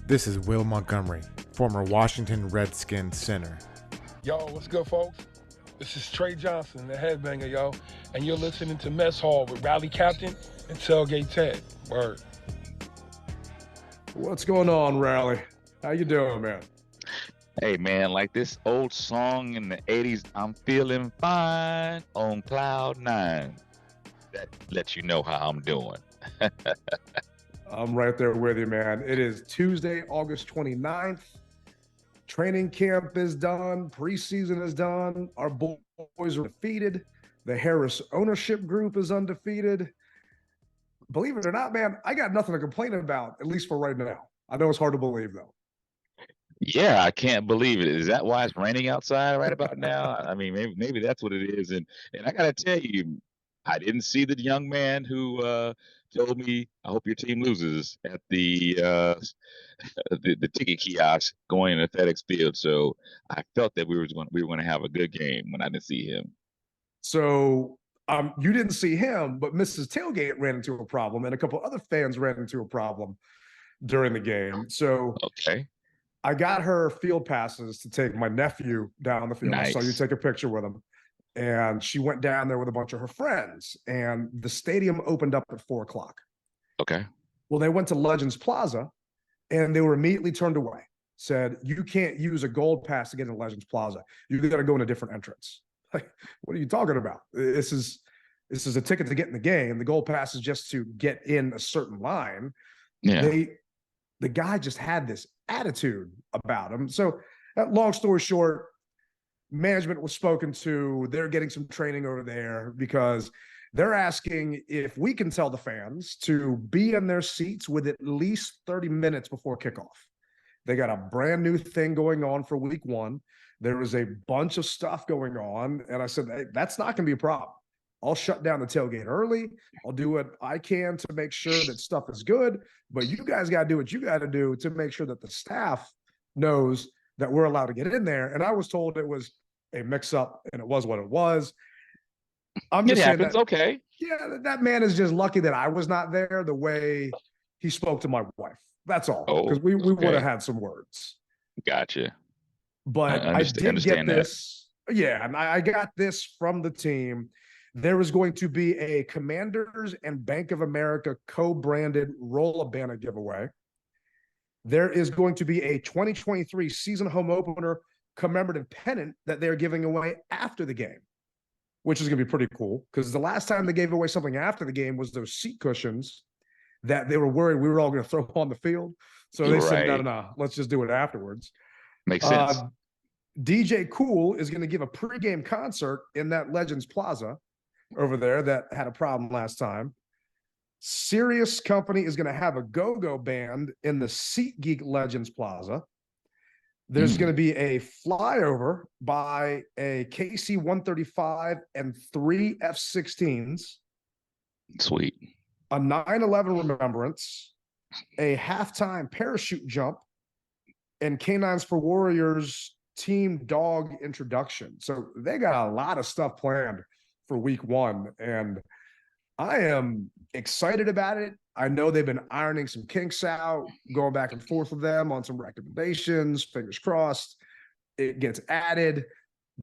This is Will Montgomery, former Washington Redskins center. Yo, what's good, folks? This is Trey Johnson, the headbanger, yo, and you're listening to Mess Hall with Rally Captain and Tailgate Ted. Word. What's going on, Rally? How you doing, man? Hey, man, like this old song in the 80s, I'm feeling fine on cloud nine. That lets you know how I'm doing. I'm right there with you, man. It is Tuesday, August 29th. Training camp is done. Preseason is done. Our boys are defeated. The Harris ownership group is undefeated. Believe it or not, man, I got nothing to complain about, at least for right now. I know it's hard to believe, though. Yeah, I can't believe it. Is that why it's raining outside right about now? I mean, maybe that's what it is. And I gotta tell you, I didn't see the young man who told me, "I hope your team loses" at the ticket kiosk going into FedEx Field. So I felt that we were going to have a good game when I didn't see him. So you didn't see him, but Mrs. Tailgate ran into a problem, and a couple other fans ran into a problem during the game. So Okay. I got her field passes to take my nephew down the field. Nice. I saw you take a picture with him. And she went down there with a bunch of her friends. And the stadium opened up at 4:00. Okay. Well, they went to Legends Plaza and they were immediately turned away. Said, you can't use a gold pass to get into Legends Plaza. You got to go in a different entrance. Like, what are you talking about? This is a ticket to get in the game. The gold pass is just to get in a certain line. Yeah. The guy just had this attitude about him. So, long story short, management was spoken to. They're getting some training over there because they're asking if we can tell the fans to be in their seats with at least 30 minutes before kickoff. They got a brand new thing going on for week one. There is a bunch of stuff going on. And I said, hey, that's not going to be a problem. I'll shut down the tailgate early. I'll do what I can to make sure that stuff is good. But you guys got to do what you got to do to make sure that the staff knows that we're allowed to get in there. And I was told it was a mix-up, and it was what it was. I'm just saying happens. Okay. Yeah, that man is just lucky that I was not there the way he spoke to my wife. That's all. Because we would have had some words. Gotcha. But I did get this. Yeah, and I got this from the team. There is going to be a Commanders and Bank of America co-branded Roll-A-Banner giveaway. There is going to be a 2023 season home opener commemorative pennant that they're giving away after the game, which is going to be pretty cool because the last time they gave away something after the game was those seat cushions that they were worried we were all going to throw on the field. So they said, no, let's just do it afterwards. Makes sense. DJ Cool is going to give a pregame concert in that Legends Plaza over there that had a problem last time. Sirius Company is going to have a go-go band in the SeatGeek Legends Plaza. There's going to be a flyover by a KC-135 and 3 F-16s. Sweet. A 9/11 remembrance, a halftime parachute jump, and Canines for Warriors team dog introduction. So they got a lot of stuff planned for week one, and I am excited about it. I know they've been ironing some kinks out, going back and forth with them on some recommendations. Fingers crossed it gets added.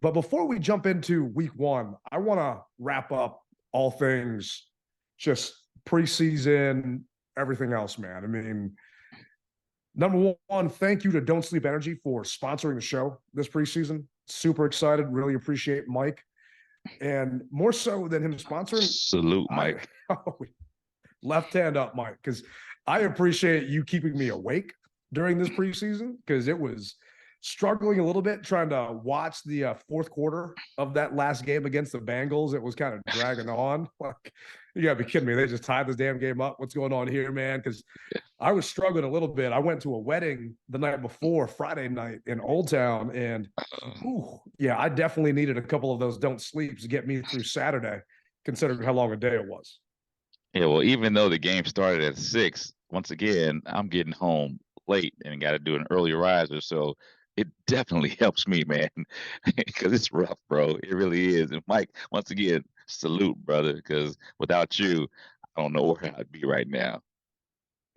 But before we jump into week one, I want to wrap up all things just preseason, everything else, man. I mean, number one, thank you to Don't Sleep Energy for sponsoring the show this preseason. Super excited. Really appreciate Mike. And more so than him sponsoring. Salute, Mike. Left hand up, Mike, because I appreciate you keeping me awake during this preseason because it was struggling a little bit trying to watch the fourth quarter of that last game against the Bengals. It was kind of dragging on. Like, you gotta be kidding me. They just tied this damn game up. What's going on here, man? Because I was struggling a little bit. I went to a wedding the night before, Friday night in Old Town, and I definitely needed a couple of those don't sleeps to get me through Saturday, considering how long a day it was. Yeah, well, even though the game started at 6, once again, I'm getting home late and got to do an early riser. So it definitely helps me, man, because it's rough, bro. It really is. And Mike, once again, salute, brother, because without you, I don't know where I'd be right now.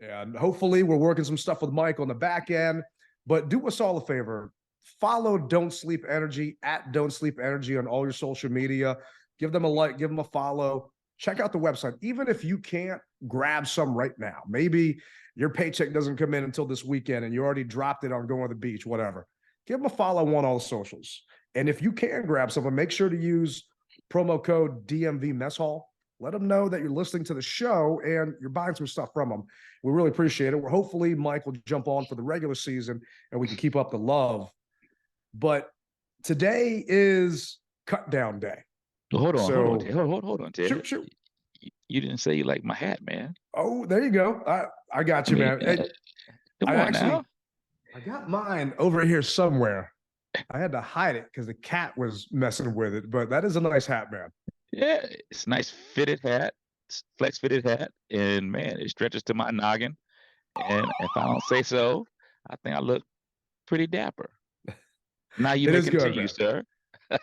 And hopefully we're working some stuff with Mike on the back end. But do us all a favor. Follow Don't Sleep Energy at Don't Sleep Energy on all your social media. Give them a like, give them a follow. Check out the website. Even if you can't grab some right now, maybe your paycheck doesn't come in until this weekend and you already dropped it on going to the beach, whatever. Give them a follow on all the socials. And if you can grab something, make sure to use promo code DMV Mess Hall. Let them know that you're listening to the show and you're buying some stuff from them. We really appreciate it. We're hopefully Mike will jump on for the regular season and we can keep up the love. But today is cut down day. Hold on, Ted. Sure. You didn't say you like my hat, man. Oh, there you go. I got you, man. Come on now. I got mine over here somewhere. I had to hide it because the cat was messing with it, but that is a nice hat, man. Yeah, it's a nice fitted hat, flex fitted hat, and man, it stretches to my noggin. And if I don't say so, I think I look pretty dapper. Now you may continue, sir.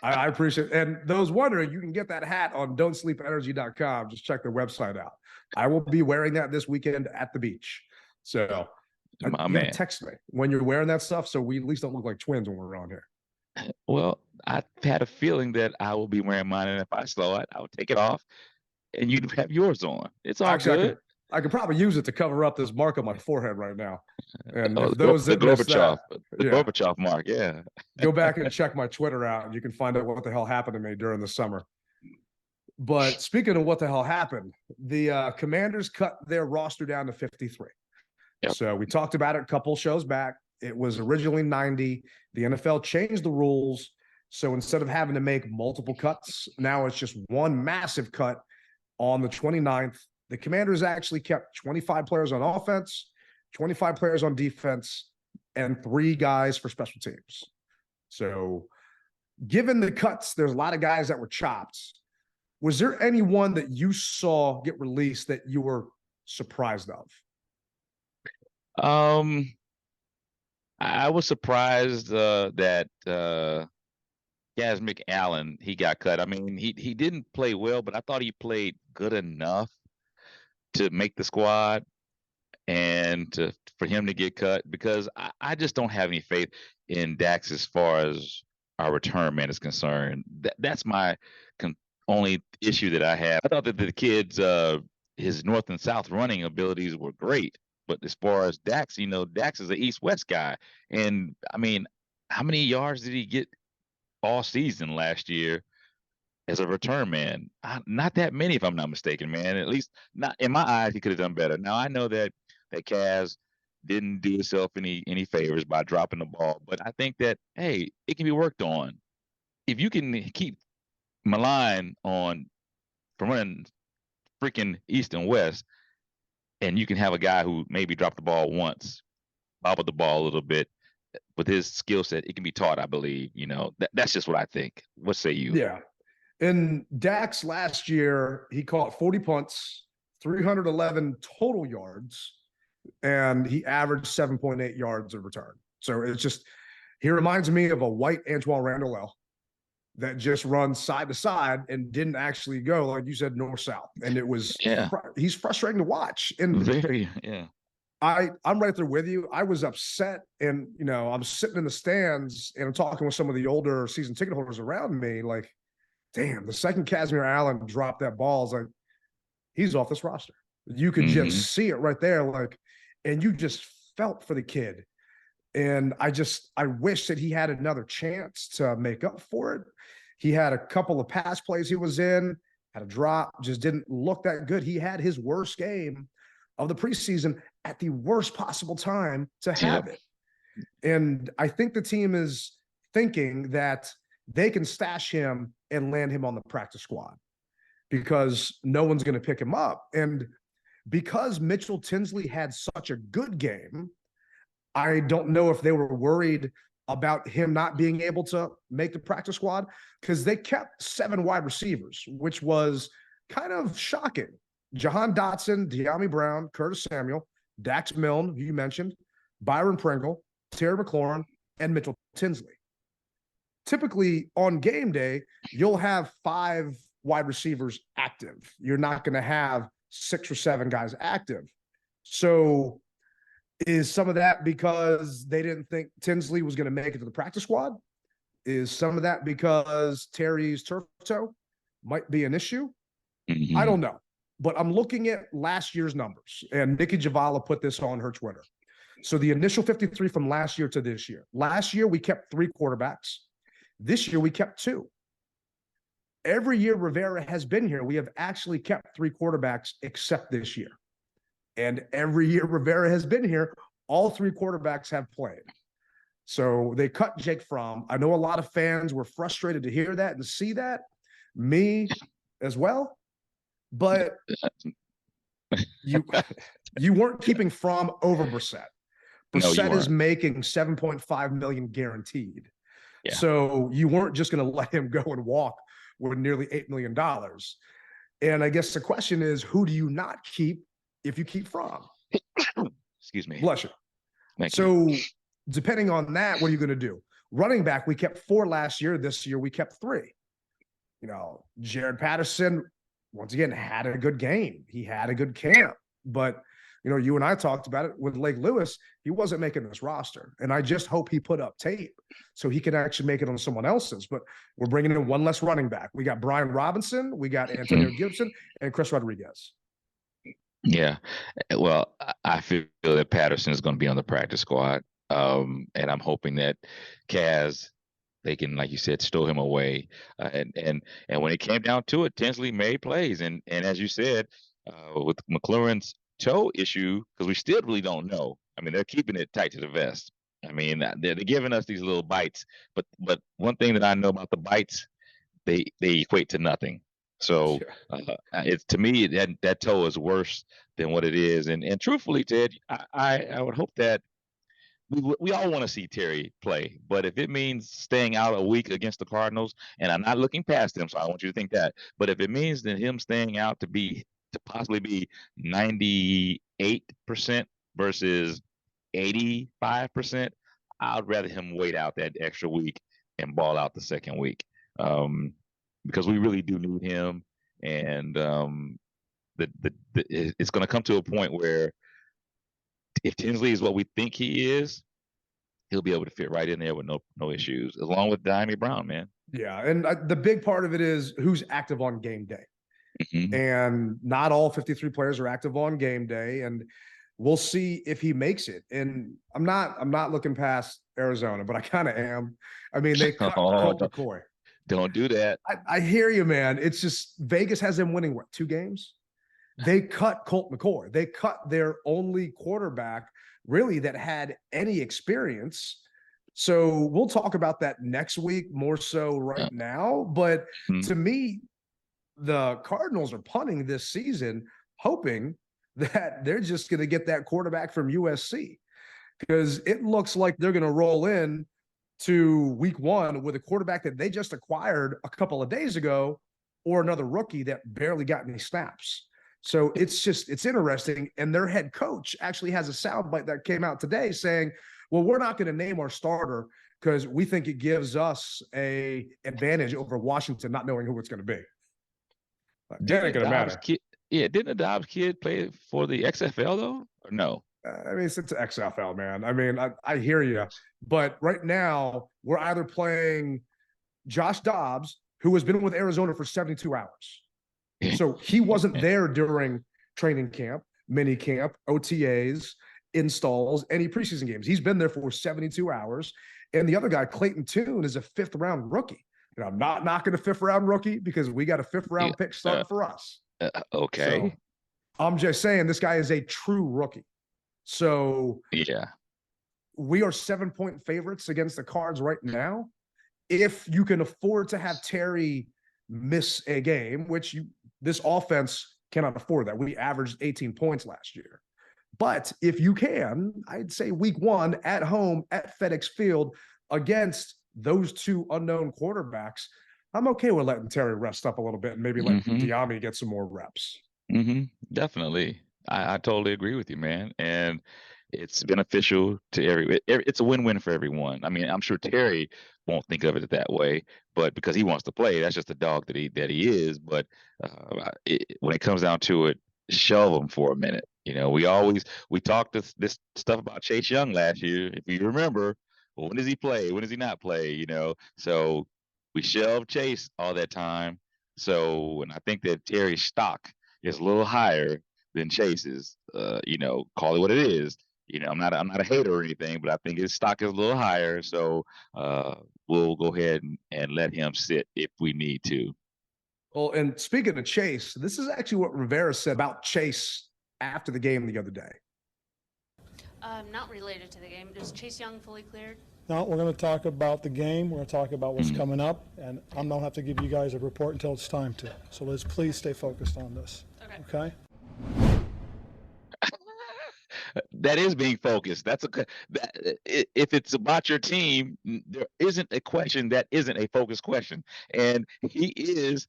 I appreciate it. And those wondering, you can get that hat on don'tsleepenergy.com. Just check the website out. I will be wearing that this weekend at the beach. So man, text me when you're wearing that stuff so we at least don't look like twins when we're around here. Well, I had a feeling that I will be wearing mine, and if I saw it, I would take it off, and you'd have yours on. It's all good. I could probably use it to cover up this mark on my forehead right now. And the Gorbachev mark, yeah. Go back and check my Twitter out, and you can find out what the hell happened to me during the summer. But speaking of what the hell happened, the Commanders cut their roster down to 53. Yep. So we talked about it a couple shows back. It was originally 90. The NFL changed the rules. So instead of having to make multiple cuts, now it's just one massive cut on the 29th. The Commanders actually kept 25 players on offense, 25 players on defense, and 3 guys for special teams. So given the cuts, there's a lot of guys that were chopped. Was there anyone that you saw get released that you were surprised of? I was surprised that Yasmic Allen, he got cut. I mean, he didn't play well, but I thought he played good enough to make the squad and for him to get cut, because I just don't have any faith in Dax as far as our return man is concerned. That's my only issue that I have. I thought that the kids, his north and south running abilities were great. But as far as Dax, Dax is an East-West guy. And, I mean, how many yards did he get all season last year as a return man? Not that many, if I'm not mistaken, man. At least not in my eyes, he could have done better. Now, I know that Kaz didn't do himself any favors by dropping the ball. But I think that, hey, it can be worked on. If you can keep Milan from running freaking East and West, and you can have a guy who maybe dropped the ball once, bobbled the ball a little bit. With his skill set, it can be taught, I believe. That's just what I think. What say you? Yeah. In Dax last year, he caught 40 punts, 311 total yards, and he averaged 7.8 yards of return. So it's just, he reminds me of a white Antoine Randall that just runs side to side and didn't actually go, like you said, north-south. And it was, he's frustrating to watch. And I'm right there with you. I was upset, and, I'm sitting in the stands and I'm talking with some of the older season ticket holders around me, like, damn, the second Casimir Allen dropped that ball, is like, he's off this roster. You could just see it right there. Like, and you just felt for the kid. And I wish that he had another chance to make up for it. He had a couple of pass plays he was in, had a drop, just didn't look that good. He had his worst game of the preseason at the worst possible time to have it. And I think the team is thinking that they can stash him and land him on the practice squad because no one's going to pick him up. And because Mitchell Tinsley had such a good game, I don't know if they were worried about him not being able to make the practice squad, because they kept 7 wide receivers, which was kind of shocking. Jahan Dotson, De'Ami Brown, Curtis Samuel, Dax Milne, who you mentioned, Byron Pringle, Terry McLaurin, and Mitchell Tinsley. Typically on game day, you'll have 5 wide receivers active. You're not going to have 6 or 7 guys active. So is some of that because they didn't think Tinsley was going to make it to the practice squad? Is some of that because Terry's turf toe might be an issue? I don't know. But I'm looking at last year's numbers, and Nikki Javala put this on her Twitter. So the initial 53 from last year to this year. Last year, we kept 3 quarterbacks. This year, we kept 2. Every year Rivera has been here, we have actually kept 3 quarterbacks except this year. And every year Rivera has been here, all 3 quarterbacks have played. So they cut Jake Fromm. I know a lot of fans were frustrated to hear that and see that. Me as well. But you weren't keeping Fromm over Brissett. Brissett is making $7.5 million guaranteed. Yeah. So you weren't just going to let him go and walk with nearly $8 million. And I guess the question is, who do you not keep if you keep Fromm? Excuse me. Bless you. Thank you. Depending on that, what are you going to do? Running back, we kept 4 last year. This year, we kept 3. You know, Jared Patterson, once again, had a good game. He had a good camp. But, you know, you and I talked about it with Lake Lewis. He wasn't making this roster. And I just hope he put up tape so he can actually make it on someone else's. But we're bringing in one less running back. We got Brian Robinson, we got Antonio Gibson, and Chris Rodriguez. Yeah. Well, I feel that Patterson is going to be on the practice squad. And I'm hoping that Kaz, they can, like you said, stow him away. And when it came down to it, Tinsley made plays. And as you said, with McLaurin's toe issue, because we still really don't know. I mean, they're keeping it tight to the vest. I mean, they're giving us these little bites. But one thing that I know about the bites, they equate to nothing. So it's, to me, that toe is worse than what it is. And truthfully, Ted, I would hope that we all want to see Terry play, but if it means staying out a week against the Cardinals, and I'm not looking past him, so I want you to think that, but if it means that him staying out to possibly be 98% versus 85%, I'd rather him wait out that extra week and ball out the second week, because we really do need him, and it's going to come to a point where if Tinsley is what we think he is, he'll be able to fit right in there with no issues, along with Diami Brown, man. Yeah, and the big part of it is who's active on game day. And not all 53 players are active on game day, and we'll see if he makes it. And I'm not looking past Arizona, but I kind of am. I mean, they cut Colt McCoy. Don't do that. I hear you, man. It's just Vegas has them winning, what, 2 games? They cut Colt McCoy. They cut their only quarterback, really, that had any experience. So we'll talk about that next week more so right now. But to me, the Cardinals are punting this season, hoping that they're just going to get that quarterback from USC, because it looks like they're going to roll in to week 1 with a quarterback that they just acquired a couple of days ago, or another rookie that barely got any snaps. So it's interesting. And their head coach actually has a soundbite that came out today saying, well, we're not going to name our starter because we think it gives us a advantage over Washington not knowing who it's going to be. That ain't going to matter. Didn't the Dobbs kid play for the XFL though? Or no? I mean, it's XFL, man. I mean, I hear you. But right now, we're either playing Josh Dobbs, who has been with Arizona for 72 hours. So he wasn't there during training camp, mini camp, OTAs, installs, any preseason games. He's been there for 72 hours. And the other guy, Clayton Tune, is a 5th-round rookie. And I'm not knocking a 5th-round rookie because we got a 5th-round pick starting for us. Okay. So I'm just saying this guy is a true rookie. So we are 7-point favorites against the Cards right now. If you can afford to have Terry miss a game, which this offense cannot afford that. We averaged 18 points last year. But if you can, I'd say week 1 at home at FedEx Field against those 2 unknown quarterbacks, I'm okay with letting Terry rest up a little bit and maybe let Diami get some more reps. Definitely. I totally agree with you, man. And it's beneficial to it's a win-win for everyone. I mean, I'm sure Terry won't think of it that way, but because he wants to play, that's just the dog that he is. But when it comes down to it, shelve him for a minute. We talked this stuff about Chase Young last year. If you remember, well, when does he play? When does he not play? So we shelved Chase all that time. So, and I think that Terry's stock is a little higher than Chase's. Call it what it is. I'm not a hater or anything, but I think his stock is a little higher. So we'll go ahead and let him sit if we need to. Well, and speaking of Chase, this is actually what Rivera said about Chase after the game the other day. Not related to the game. Is Chase Young fully cleared? No, we're going to talk about the game. We're going to talk about what's coming up, and I don't have to give you guys a report until it's time to. So let's please stay focused on this. Okay? That is being focused. If it's about your team, there isn't a question that isn't a focused question. And he is,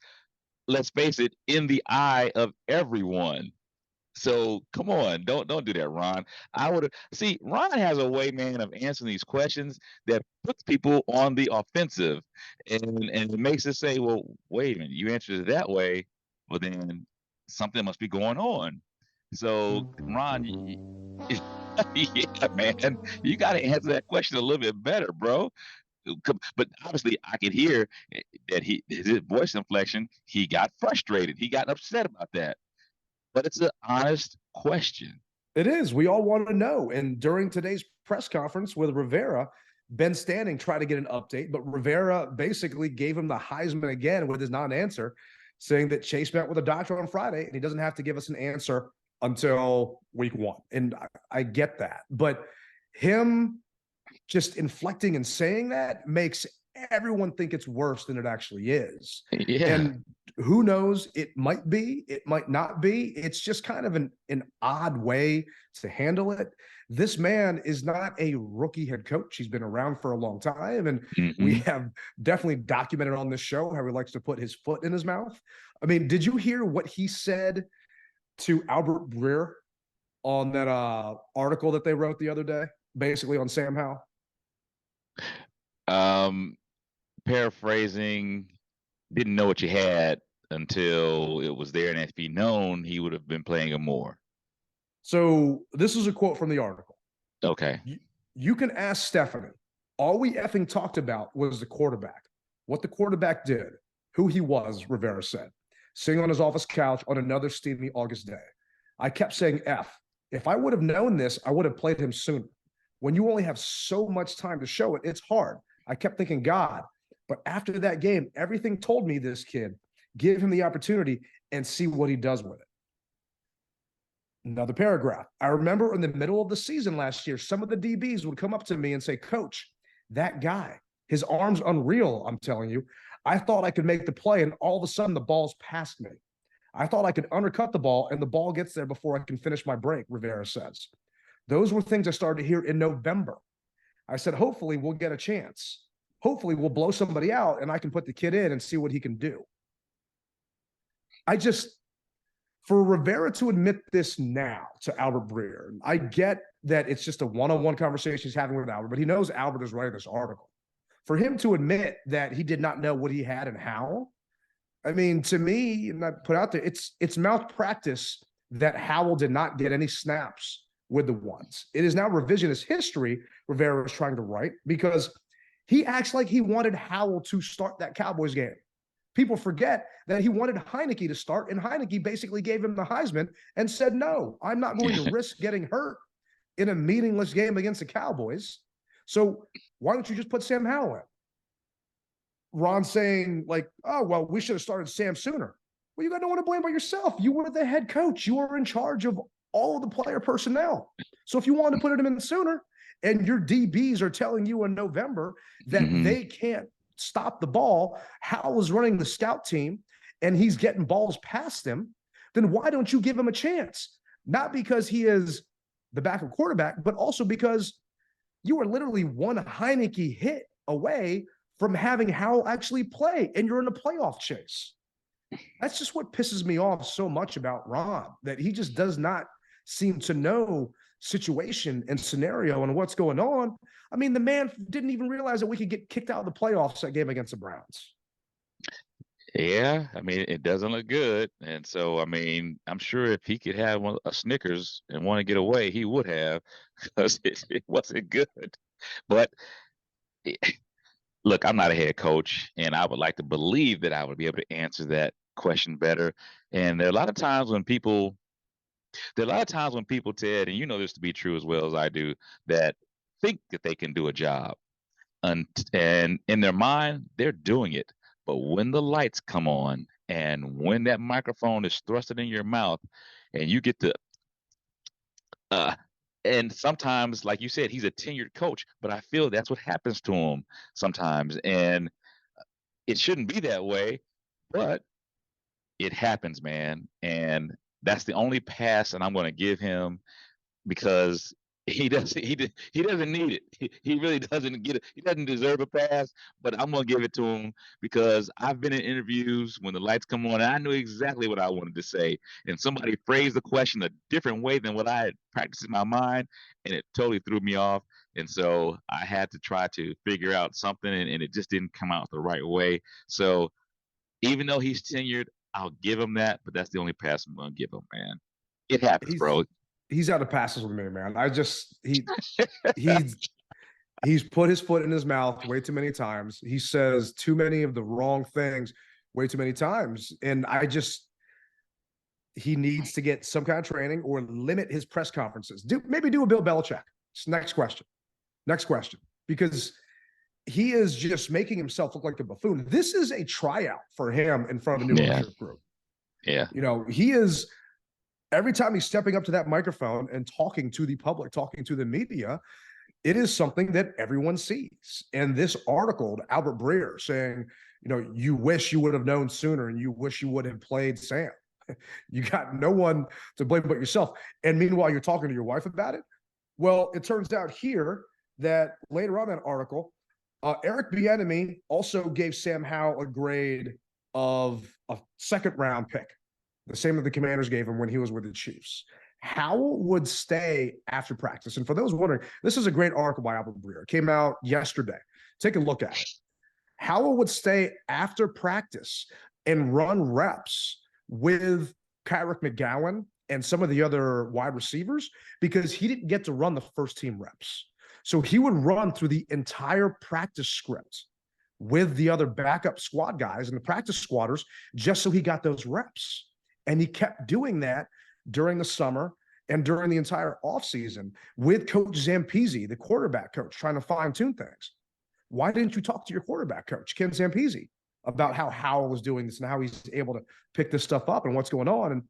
let's face it, in the eye of everyone. So come on, don't do that, Ron. Ron has a way, man, of answering these questions that puts people on the offensive, and it makes us say, well, wait a minute, you answered it that way, well then something must be going on. So Ron, yeah, man, you got to answer that question a little bit better, bro. But obviously, I could hear that his voice inflection. He got frustrated. He got upset about that. But it's an honest question. It is. We all want to know. And during today's press conference with Rivera, Ben Standing tried to get an update, but Rivera basically gave him the Heisman again with his non-answer, saying that Chase met with a doctor on Friday and he doesn't have to give us an answer until week 1. And I get that. But him just inflecting and saying that makes everyone think it's worse than it actually is. Yeah. And who knows? It might be, it might not be. It's just kind of an odd way to handle it. This man is not a rookie head coach. He's been around for a long time. And we have definitely documented on this show how he likes to put his foot in his mouth. I mean, did you hear what he said to Albert Breer on that article that they wrote the other day, basically on Sam Howell? Paraphrasing, didn't know what you had until it was there, and if he'd known, he would have been playing him more. So this is a quote from the article. Okay. You can ask Stephanie. All we effing talked about was the quarterback, what the quarterback did, who he was, Rivera said, sitting on his office couch on another steamy August day. I kept saying F. If I would have known this, I would have played him sooner. When you only have so much time to show it, it's hard. I kept thinking, God. But after that game, everything told me this kid, give him the opportunity and see what he does with it. Another paragraph. I remember in the middle of the season last year, some of the DBs would come up to me and say, Coach, that guy, his arm's unreal, I'm telling you. I thought I could make the play, and all of a sudden the ball's past me. I thought I could undercut the ball, and the ball gets there before I can finish my break, Rivera says. Those were things I started to hear in November. I said, hopefully we'll get a chance. Hopefully we'll blow somebody out and I can put the kid in and see what he can do. For Rivera to admit this now to Albert Breer, I get that it's just a one-on-one conversation he's having with Albert, but he knows Albert is writing this article. For him to admit that he did not know what he had and how, I mean, to me, and I put out there, it's malpractice that Howell did not get any snaps with the ones. It is now revisionist history Rivera is trying to write because he acts like he wanted Howell to start that Cowboys game. People forget that he wanted Heineke to start, and Heineke basically gave him the Heisman and said, no, I'm not going to risk getting hurt in a meaningless game against the Cowboys. So why don't you just put Sam Howell in? Ron saying like, oh, well, we should have started Sam sooner. Well, you got no one to blame but yourself. You were the head coach. You were in charge of all of the player personnel. So if you wanted to put him in sooner, and your DBs are telling you in November that they can't stop the ball, Howell is running the scout team, and he's getting balls past him, then why don't you give him a chance? Not because he is the backup quarterback, but also because you are literally one Heineke hit away from having Howell actually play, and you're in a playoff chase. That's just what pisses me off so much about Ron, that he just does not seem to know situation and scenario and what's going on. I mean, the man didn't even realize that we could get kicked out of the playoffs that game against the Browns. Yeah, I mean, it doesn't look good. And so, I mean, I'm sure if he could have a Snickers and want to get away, he would have because it wasn't good. But eh, look, I'm not a head coach, and I would like to believe that I would be able to answer that question better. And there are a lot of times when people, Ted, and you know this to be true as well as I do, that think that they can do a job. And in their mind, they're doing it. But when the lights come on and when that microphone is thrusted in your mouth and you get to, uh, and sometimes, like you said, he's a tenured coach, but I feel that's what happens to him sometimes. And it shouldn't be that way, but it happens, man. And that's the only pass that I'm going to give him because he doesn't need it. He really doesn't get it. He doesn't deserve a pass, but I'm gonna give it to him because I've been in interviews when the lights come on and I knew exactly what I wanted to say. And somebody phrased the question a different way than what I had practiced in my mind, and it totally threw me off. And so I had to try to figure out something and it just didn't come out the right way. So even though he's tenured, I'll give him that, but that's the only pass I'm gonna give him, man. It happens, bro. He's out of passes with me, man. He's he's put his foot in his mouth way too many times. He says too many of the wrong things way too many times. And he needs to get some kind of training or limit his press conferences. Maybe do a Bill Belichick. Next question. Because he is just making himself look like a buffoon. This is a tryout for him in front of a new ownership group. Yeah. You know, he is, every time he's stepping up to that microphone and talking to the public, talking to the media, it is something that everyone sees. And this article, Albert Breer saying, you know, you wish you would have known sooner and you wish you would have played Sam. You got no one to blame but yourself. And meanwhile, you're talking to your wife about it. Well, it turns out here that later on in that article, Eric Bieniemy also gave Sam Howell a grade of a second-round pick, the same that the Commanders gave him when he was with the Chiefs. Howell would stay after practice. And for those wondering, this is a great article by Albert Breer. It came out yesterday. Take a look at it. Howell would stay after practice and run reps with Kyrick McGowan and some of the other wide receivers because he didn't get to run the first team reps. So he would run through the entire practice script with the other backup squad guys and the practice squatters just so he got those reps. And he kept doing that during the summer and during the entire offseason with Coach Zampese, the quarterback coach, trying to fine-tune things. Why didn't you talk to your quarterback coach, Ken Zampese, about how Howell was doing this and how he's able to pick this stuff up and what's going on? And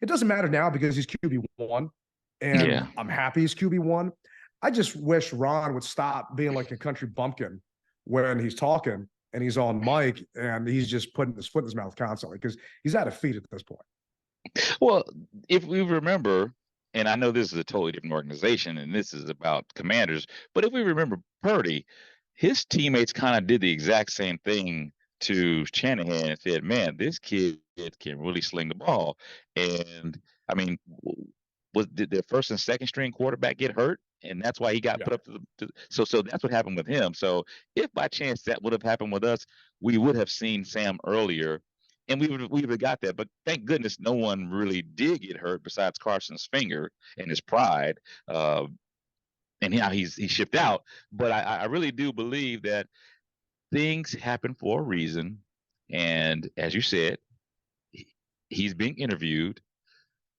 it doesn't matter now because he's QB1, and I'm happy he's QB1. I just wish Ron would stop being like a country bumpkin when he's talking and he's on mic and he's just putting his foot in his mouth constantly because he's out of feet at this point. Well, if we remember, and I know this is a totally different organization and this is about Commanders, but if we remember Purdy, his teammates kind of did the exact same thing to Shanahan and said, man, this kid can really sling the ball. And I mean, did their first and second string quarterback get hurt? And that's why he got put up so that's what happened with him. So if by chance that would have happened with us, we would have seen Sam earlier and we would have got that. But thank goodness no one really did get hurt besides Carson's finger and his pride. And now he's shipped out. But I really do believe that things happen for a reason. And as you said, he's being interviewed,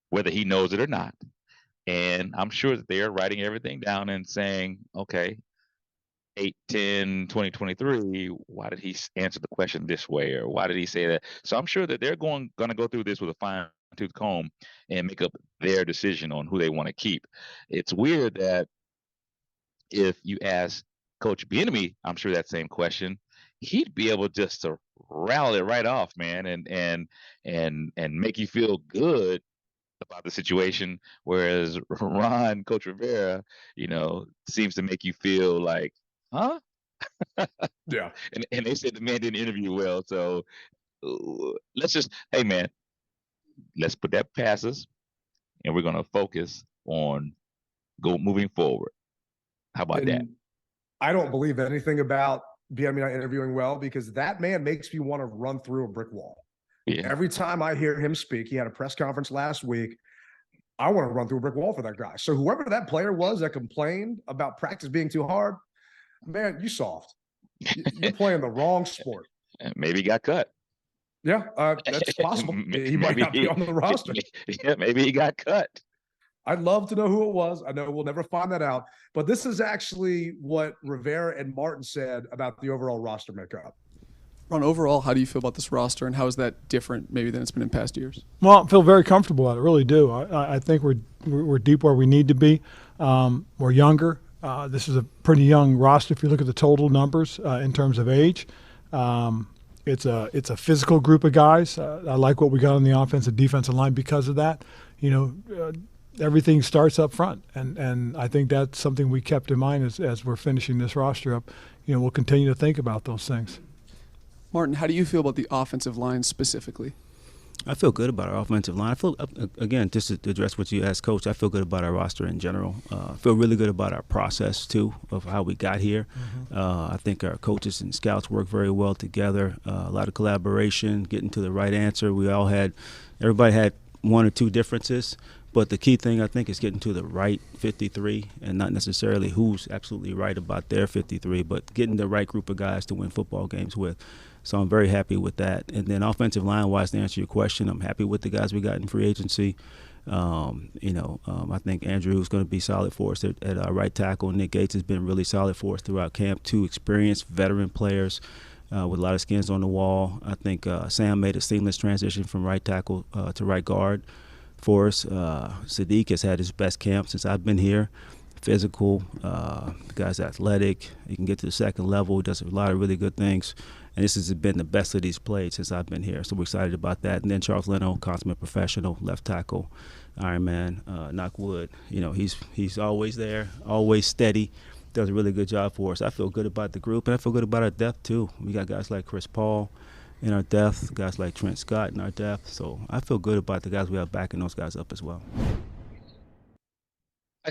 whether he knows it or not. And I'm sure that they are writing everything down and saying, okay, 8/10/2023, why did he answer the question this way? Or why did he say that? So I'm sure that they're going to go through this with a fine-tooth comb and make up their decision on who they want to keep. It's weird that if you ask Coach Bieniemy, I'm sure that same question, he'd be able just to rattle it right off, man, and make you feel good about the situation, whereas Coach Rivera, seems to make you feel like, huh? Yeah. And they said the man didn't interview well, so hey man, let's put that past us, and we're gonna focus on moving forward. How about that? I don't believe anything about not interviewing well, because that man makes me want to run through a brick wall. Yeah. Every time I hear him speak, he had a press conference last week, I want to run through a brick wall for that guy. So whoever that player was that complained about practice being too hard, man, you soft. You're playing the wrong sport. Maybe he got cut. Yeah, that's possible. He might not be on the roster. Yeah, maybe he got cut. I'd love to know who it was. I know we'll never find that out. But this is actually what Rivera and Martin said about the overall roster makeup. Ron, overall, how do you feel about this roster, and how is that different maybe than it's been in past years? Well, I feel very comfortable at it. I really do. I think we're deep where we need to be. We're younger. This is a pretty young roster if you look at the total numbers in terms of age. It's a physical group of guys. I like what we got on the offensive defensive line because of that. Everything starts up front, and I think that's something we kept in mind as we're finishing this roster up. We'll continue to think about those things. Martin, how do you feel about the offensive line specifically? I feel good about our offensive line. I feel, again, just to address what you asked, Coach, I feel good about our roster in general. I feel really good about our process, too, of how we got here. I think our coaches and scouts work very well together. A lot of collaboration, getting to the right answer. Everybody had one or two differences, but the key thing, I think, is getting to the right 53 and not necessarily who's absolutely right about their 53, but getting the right group of guys to win football games with. So I'm very happy with that. And then offensive line-wise, to answer your question, I'm happy with the guys we got in free agency. I think Andrew is going to be solid for us at our right tackle. Nick Gates has been really solid for us throughout camp. 2 experienced veteran players with a lot of skins on the wall. I think Sam made a seamless transition from right tackle to right guard for us. Sadiq has had his best camp since I've been here. Physical, the guy's athletic. He can get to the second level. He does a lot of really good things. And this has been the best that he's played since I've been here. So we're excited about that. And then Charles Leno, consummate professional, left tackle, Iron Man, knock wood. He's always there, always steady, does a really good job for us. I feel good about the group, and I feel good about our depth, too. We got guys like Chris Paul in our depth, guys like Trent Scott in our depth. So I feel good about the guys we have backing those guys up as well.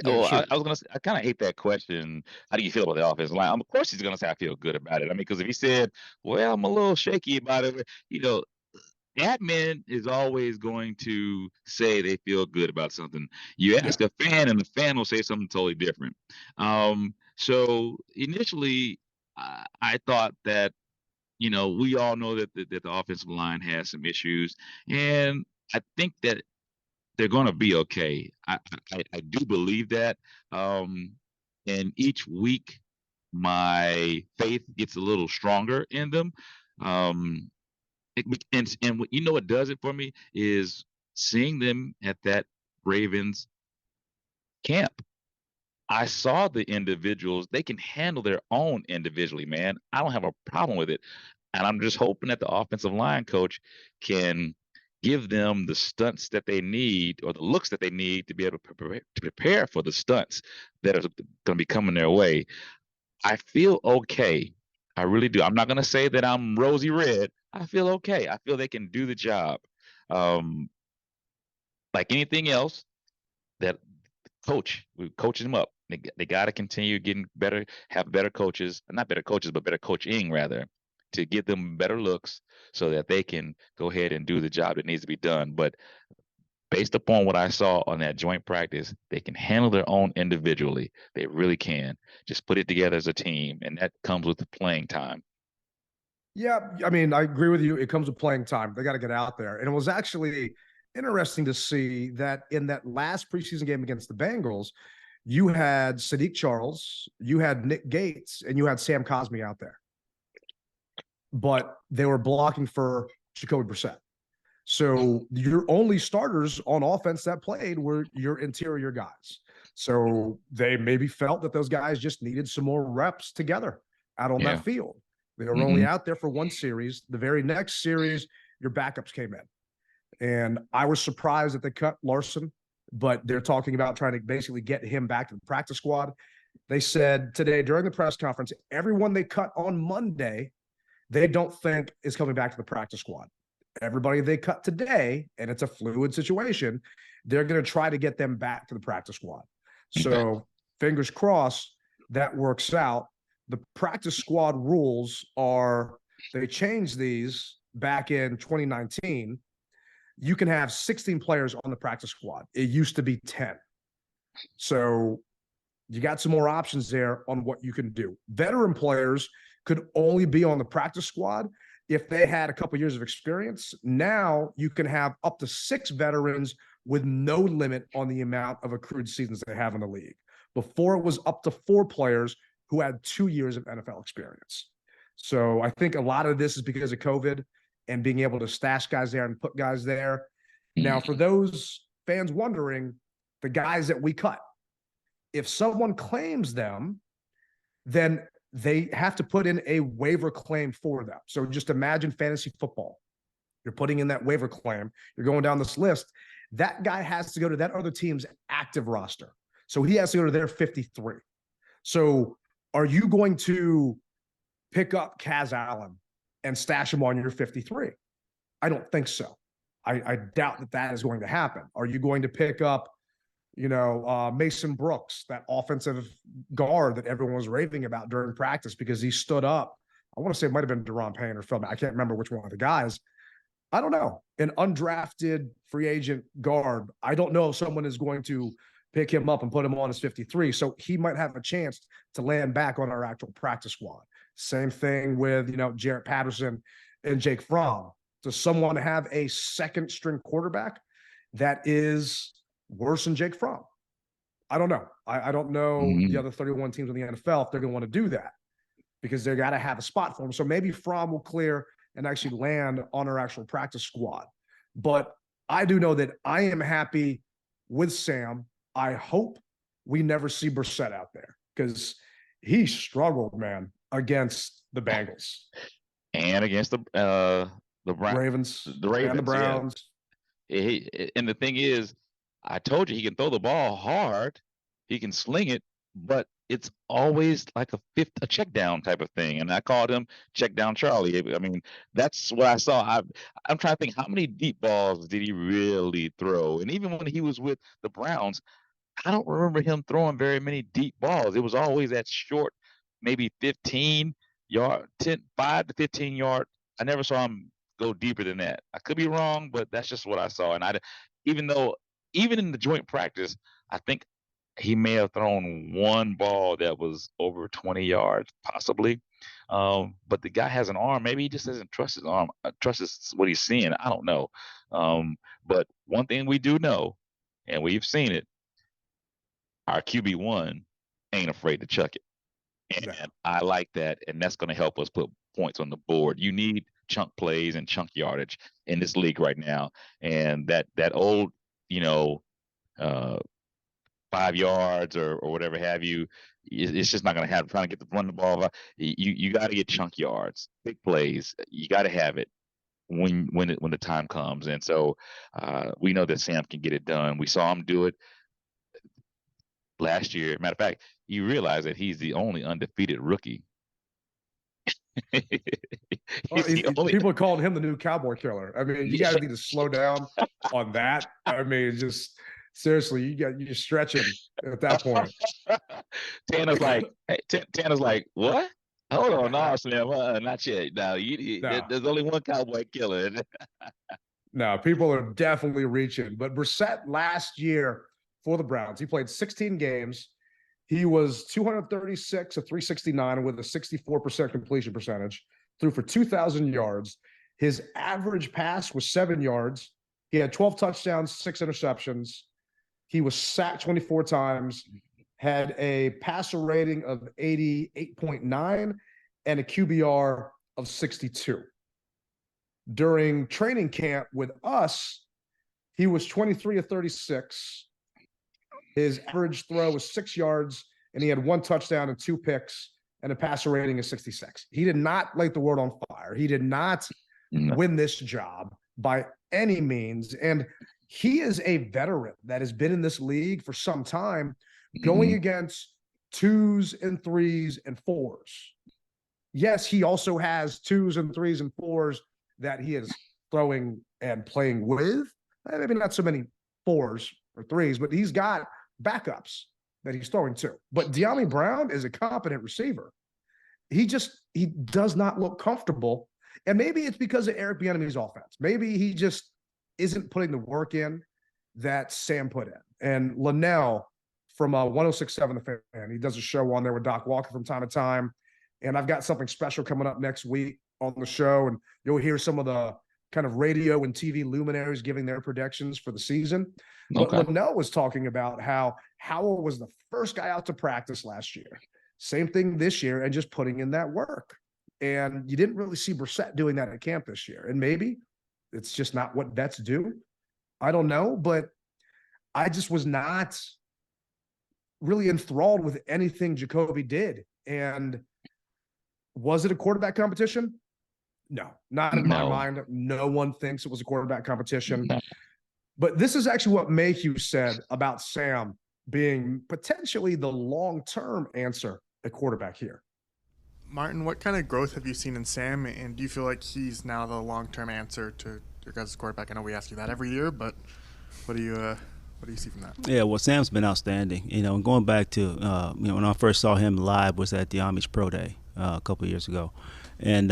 I was gonna say, I kind of hate that question. How do you feel about the offensive line? Of course, he's gonna say I feel good about it. I mean, because if he said, "Well, I'm a little shaky about it," admin is always going to say they feel good about something. You ask a fan, and the fan will say something totally different. So initially, I thought that we all know that the offensive line has some issues, and I think that they're going to be okay. I do believe that. And each week, my faith gets a little stronger in them. And what does it for me is seeing them at that Ravens camp. I saw the individuals. They can handle their own individually, man. I don't have a problem with it. And I'm just hoping that the offensive line coach can give them the stunts that they need, or the looks that they need to be able to prepare for the stunts that are going to be coming their way. I feel okay. I really do. I'm not going to say that I'm rosy red. I feel okay. I feel they can do the job. Like anything else, that we coach them up. They got to continue getting better, have better coaches, not better coaches, but better coaching rather, to give them better looks so that they can go ahead and do the job that needs to be done. But based upon what I saw on that joint practice, they can handle their own individually. They really can. Just put it together as a team, and that comes with the playing time. Yeah, I mean, I agree with you. It comes with playing time. They got to get out there. And it was actually interesting to see that in that last preseason game against the Bengals, you had Sadiq Charles, you had Nick Gates, and you had Sam Cosmi out there. But they were blocking for Jacoby Brissett. So your only starters on offense that played were your interior guys. So they maybe felt that those guys just needed some more reps together out on that field. They were only out there for one series. The very next series, your backups came in. And I was surprised that they cut Larson, but they're talking about trying to basically get him back to the practice squad. They said today during the press conference, everyone they cut on Monday, they don't think is coming back to the practice squad. Everybody they cut today, and it's a fluid situation, they're going to try to get them back to the practice squad. So fingers crossed that works out. the practice squad rules they changed these back in 2019. You can have 16 players on the practice squad. It used to be 10. So you got some more options there on what you can do. Veteran players could only be on the practice squad if they had a couple years of experience. Now you can have up to 6 veterans with no limit on the amount of accrued seasons they have in the league. Before, it was up to 4 players who had 2 years of NFL experience. So I think a lot of this is because of COVID and being able to stash guys there and put guys there. Now, for those fans wondering, the guys that we cut, if someone claims them, then they have to put in a waiver claim for them. So just imagine fantasy football. You're putting in that waiver claim. You're going down this list. That guy has to go to that other team's active roster. So he has to go to their 53. So are you going to pick up Kaz Allen and stash him on your 53? I don't think so. I doubt that is going to happen. Are you going to pick up Mason Brooks, that offensive guard that everyone was raving about during practice because he stood up? I want to say it might have been Deron Payne or Philman. I can't remember which one of the guys. I don't know. An undrafted free agent guard. I don't know if someone is going to pick him up and put him on his 53. So he might have a chance to land back on our actual practice squad. Same thing with, Jarrett Patterson and Jake Fromm. Does someone have a second string quarterback that is worse than Jake Fromm? I don't know. I don't know the other 31 teams in the NFL if they're going to want to do that, because they got to have a spot for him. So maybe Fromm will clear and actually land on our actual practice squad. But I do know that I am happy with Sam. I hope we never see Brissett out there, because he struggled, man, against the Bengals and against the Ravens, and the Browns. Yeah. And the thing is, I told you he can throw the ball hard, he can sling it, but it's always like a check down type of thing. And I called him check down Charlie. I mean, that's what I saw. I'm trying to think, how many deep balls did he really throw? And even when he was with the Browns, I don't remember him throwing very many deep balls. It was always that short, maybe 15 yard, 5 to 15 yard. I never saw him go deeper than that. I could be wrong, but that's just what I saw. And even in the joint practice, I think he may have thrown one ball that was over 20 yards, possibly. But the guy has an arm. Maybe he just doesn't trust his arm, trusts what he's seeing. I don't know. But one thing we do know, and we've seen it, our QB1 ain't afraid to chuck it. And I like that, and that's going to help us put points on the board. You need chunk plays and chunk yardage in this league right now. And that old, 5 yards or whatever have you, it's just not going to happen. Trying to run the ball. You got to get chunk yards, big plays. You got to have it when the time comes. And so we know that Sam can get it done. We saw him do it last year. Matter of fact, you realize that he's the only undefeated rookie. People called him the new cowboy killer. I mean, you guys need to slow down on that. I mean, just seriously, you're stretching at that point. Tanner's like, what? Hold on, no, Slim, not yet. No, there's only one cowboy killer. No, people are definitely reaching. But Brissett last year for the Browns, he played 16 games. He was 236 of 369 with a 64% completion percentage, threw for 2,000 yards. His average pass was 7 yards. He had 12 touchdowns, 6 interceptions. He was sacked 24 times, had a passer rating of 88.9 and a QBR of 62. During training camp with us, he was 23 of 36. His average throw was 6 yards, and he had 1 touchdown and 2 picks and a passer rating of 66. He did not light the world on fire. He did not win this job by any means. And he is a veteran that has been in this league for some time, going against 2s and 3s and 4s. Yes, he also has 2s and 3s and 4s that he is throwing and playing with. Maybe not so many 4s or 3s, but he's got backups that he's throwing to. But De'Ami Brown is a competent receiver. he does not look comfortable. And maybe it's because of Eric Bieniemy's offense. Maybe he just isn't putting the work in that Sam put in. And Linnell from 106.7 The Fan, he does a show on there with Doc Walker from time to time. And I've got something special coming up next week on the show. And you'll hear some of the kind of radio and TV luminaries giving their predictions for the season. Okay. But Linnell was talking about how Howell was the first guy out to practice last year. Same thing this year, and just putting in that work. And you didn't really see Brissett doing that at camp this year. And maybe it's just not what vets do. I don't know, but I just was not really enthralled with anything Jacoby did. And was it a quarterback competition? No, not in my mind. No one thinks it was a quarterback competition. No. But this is actually what Mayhew said about Sam being potentially the long-term answer at quarterback here. Martin, what kind of growth have you seen in Sam, and do you feel like he's now the long-term answer to your guys' quarterback? I know we ask you that every year, but what do you see from that? Yeah, well, Sam's been outstanding. And going back to when I first saw him live was at the Amish Pro Day a couple of years ago, and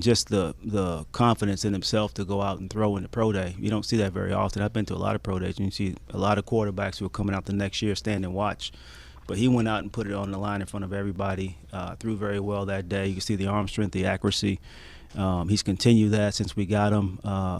just the confidence in himself to go out and throw in the pro day. You don't see that very often. I've been to a lot of pro days, and you see a lot of quarterbacks who are coming out the next year stand and watch. But he went out and put it on the line in front of everybody, threw very well that day. You can see the arm strength, the accuracy. He's continued that since we got him.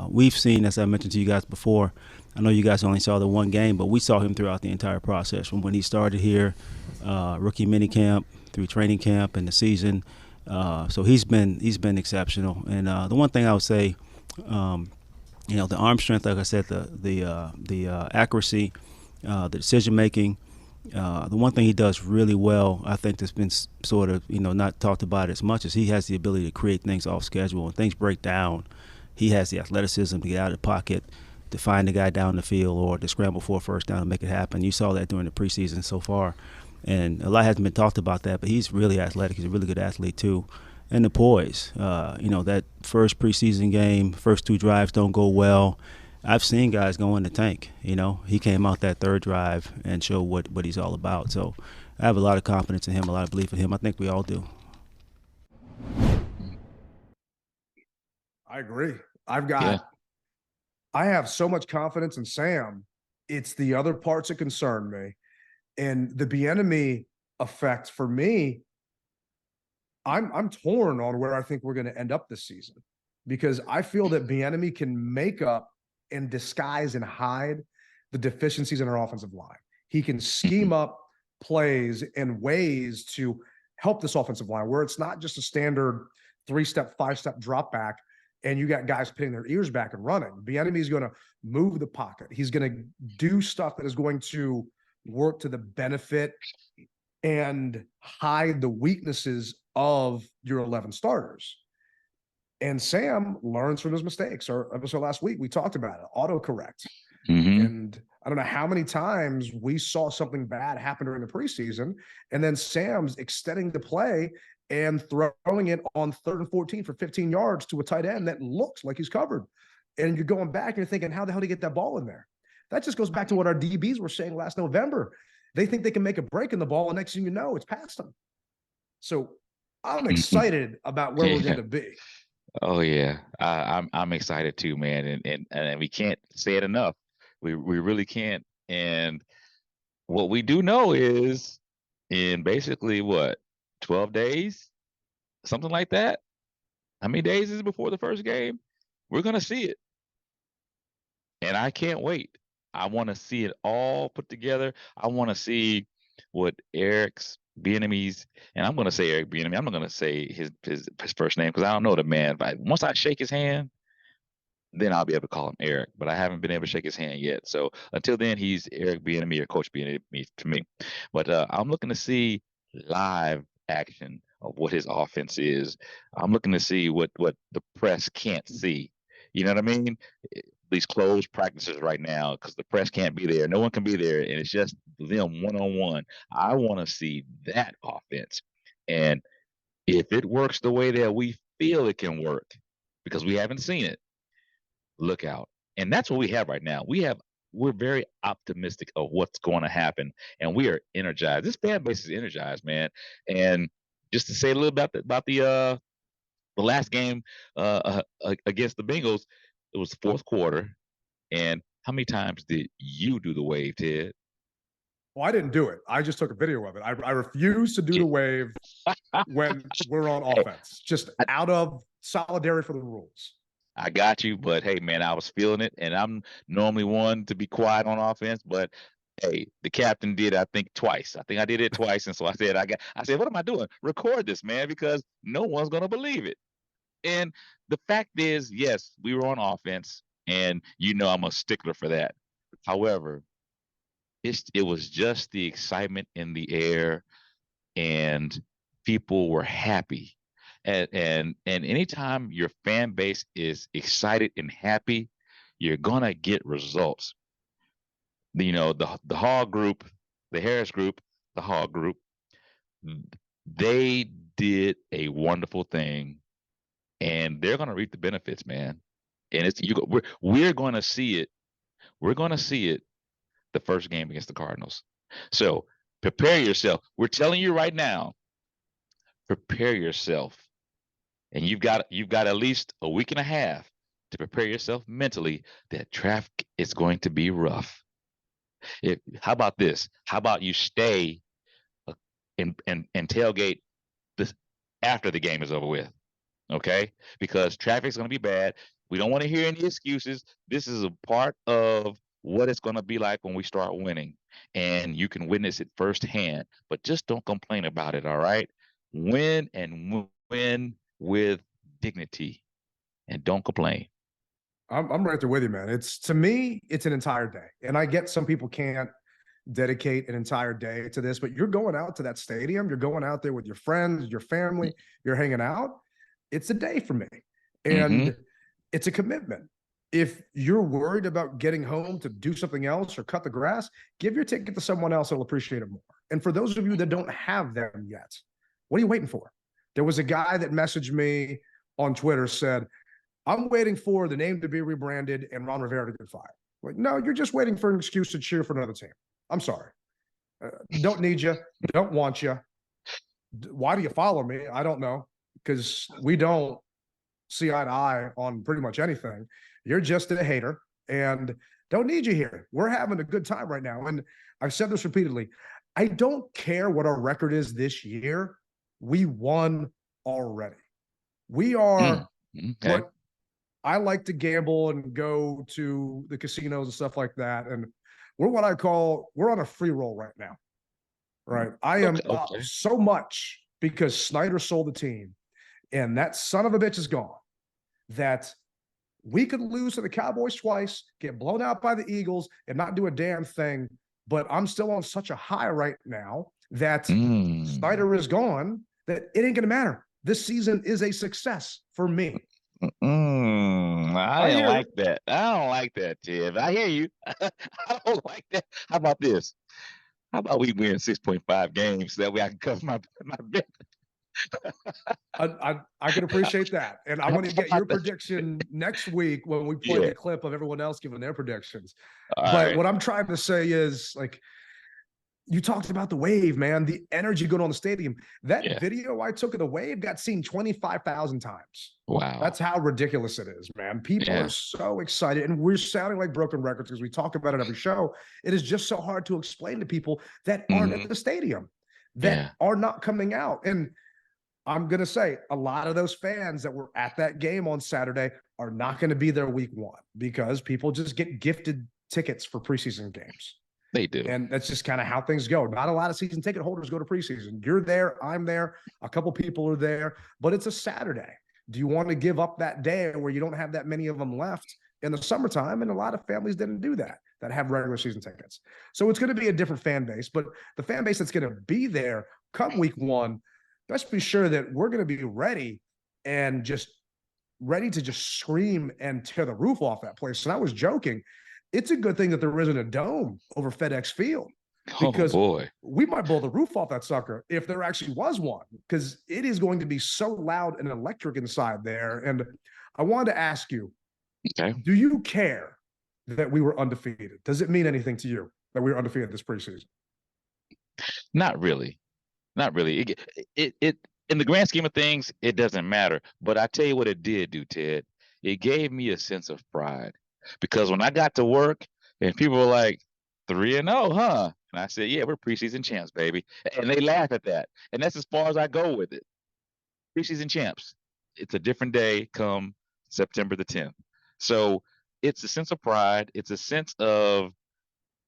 We've seen, as I mentioned to you guys before, I know you guys only saw the one game, but we saw him throughout the entire process, from when he started here, rookie minicamp, through training camp and the season. So he's been exceptional. And the one thing I would say, the arm strength, like I said, the accuracy, the decision making. The one thing he does really well, I think, that's been sort of not talked about as much, is he has the ability to create things off schedule. When things break down, he has the athleticism to get out of the pocket, to find the guy down the field, or to scramble for a first down and make it happen. You saw that during the preseason so far, and a lot hasn't been talked about that, but he's really athletic. He's a really good athlete too. And the poise, that first preseason game, first two drives don't go well. I've seen guys go in the tank. He came out that third drive and showed what he's all about. So I have a lot of confidence in him, a lot of belief in him. I think we all do. I agree. I have so much confidence in Sam. It's the other parts that concern me. And the Bieniemy effect for me, I'm torn on where I think we're going to end up this season, because I feel that Bieniemy can make up and disguise and hide the deficiencies in our offensive line. He can scheme up plays and ways to help this offensive line where it's not just a standard 3-step, 5-step drop back and you got guys pinning their ears back and running. Bieniemy is going to move the pocket. He's going to do stuff that is going to work to the benefit and hide the weaknesses of your 11 starters. And Sam learns from his mistakes. Our episode last week, we talked about it, autocorrect. Mm-hmm. And I don't know how many times we saw something bad happen during the preseason, and then Sam's extending the play and throwing it on 3rd and 14 for 15 yards to a tight end that looks like he's covered. And you're going back and you're thinking, how the hell did he get that ball in there? That just goes back to what our DBs were saying last November. They think they can make a break in the ball, and next thing you know, it's past them. So I'm excited about where we're going to be. Oh yeah, I'm excited too, man, and we can't say it enough. We really can't. And what we do know is, in basically 12 days, something like that. How many days is it before the first game? We're gonna see it, and I can't wait. I want to see it all put together. I want to see what Eric's Bieniemy's, and I'm going to say Eric Bieniemy. I'm not going to say his first name because I don't know the man. But once I shake his hand, then I'll be able to call him Eric. But I haven't been able to shake his hand yet. So until then, he's Eric Bieniemy or Coach Bieniemy to me. But I'm looking to see live action of what his offense is. I'm looking to see what the press can't see. You know what I mean? These closed practices right now because the press can't be there. No one can be there, and it's just them one-on-one. I want to see that offense. And if it works the way that we feel it can work, because we haven't seen it, look out. And that's what we have right now. We're very optimistic of what's going to happen, and we are energized. This fan base is energized, man. And just to say a little about the last game against the Bengals. It was the fourth quarter, and how many times did you do the wave, Ted? Well, I didn't do it. I just took a video of it. I refuse to do the wave when we're on offense, just out of solidarity for the rules. I got you, but hey, man, I was feeling it, and I'm normally one to be quiet on offense, but hey, the captain did, I think, twice. I think I did it twice, and so I said, what am I doing? Record this, man, because no one's gonna believe it. And the fact is, yes, we were on offense, and I'm a stickler for that. However, it was just the excitement in the air, and people were happy. And anytime your fan base is excited and happy, you're gonna get results. The Hall group, the Harris group, the Hall group, they did a wonderful thing, and they're gonna reap the benefits, man. And we're gonna see it. We're gonna see it the first game against the Cardinals. So prepare yourself. We're telling you right now, prepare yourself. And you've got at least a week and a half to prepare yourself mentally that traffic is going to be rough. How about this? How about you stay and tailgate this after the game is over with? Okay? Because traffic's going to be bad. We don't want to hear any excuses. This is a part of what it's going to be like when we start winning. And you can witness it firsthand. But just don't complain about it, all right? Win and win with dignity, and don't complain. I'm right there with you, man. To me, it's an entire day. And I get some people can't dedicate an entire day to this, but you're going out to that stadium, you're going out there with your friends, your family, you're hanging out. It's a day for me. And it's a commitment. If you're worried about getting home to do something else or cut the grass, give your ticket to someone else that'll appreciate it more. And for those of you that don't have them yet, what are you waiting for? There was a guy that messaged me on Twitter, said, I'm waiting for the name to be rebranded and Ron Rivera to get fired. Like, no, you're just waiting for an excuse to cheer for another team. I'm sorry. Don't need you. Don't want you. Why do you follow me? I don't know, because we don't see eye to eye on pretty much anything. You're just a hater and don't need you here. We're having a good time right now. And I've said this repeatedly. I don't care what our record is this year. We won already. We are what I like to gamble and go to the casinos and stuff like that. And we're what I call, we're on a free roll right now. Right. I am so much because Snyder sold the team and that son of a bitch is gone, that we could lose to the Cowboys twice, get blown out by the Eagles and not do a damn thing. But I'm still on such a high right now that Snyder is gone that it ain't going to matter. This season is a success for me. I don't like that. I don't like that, Ted. I hear you. I don't like that. How about this? How about we win 6.5 games so that way I can cover my bet? I can appreciate that. And I want to get your prediction next week when we play the clip of everyone else giving their predictions. But what I'm trying to say is, like, you talked about the wave, man, the energy going on in the stadium. That video I took of the wave got seen 25,000 times. Wow. That's how ridiculous it is, man. People are so excited, and we're sounding like broken records because we talk about it every show. It is just so hard to explain to people that aren't at the stadium, that are not coming out. And I'm going to say a lot of those fans that were at that game on Saturday are not going to be there week one because people just get gifted tickets for preseason games. They do. And that's just kind of how things go. Not a lot of season ticket holders go to preseason. You're there. I'm there. A couple people are there, but it's a Saturday. Do you want to give up that day where you don't have that many of them left in the summertime? And a lot of families didn't do that have regular season tickets. So it's going to be a different fan base, but the fan base that's going to be there come week one, let's be sure that we're going to be ready and just ready to just scream and tear the roof off that place. And I was joking. It's a good thing that there isn't a dome over FedEx Field, because we might blow the roof off that sucker if there actually was one, because it is going to be so loud and electric inside there. And I wanted to ask you, do you care that we were undefeated? Does it mean anything to you that we were undefeated this preseason? Not really. Not really. It's in the grand scheme of things, it doesn't matter. But I tell you what it did do, Ted. It gave me a sense of pride because when I got to work and people were like, 3-0, huh? And I said, yeah, we're preseason champs, baby. And they laugh at that. And that's as far as I go with it. Preseason champs. It's a different day come September the 10th. So it's a sense of pride. It's a sense of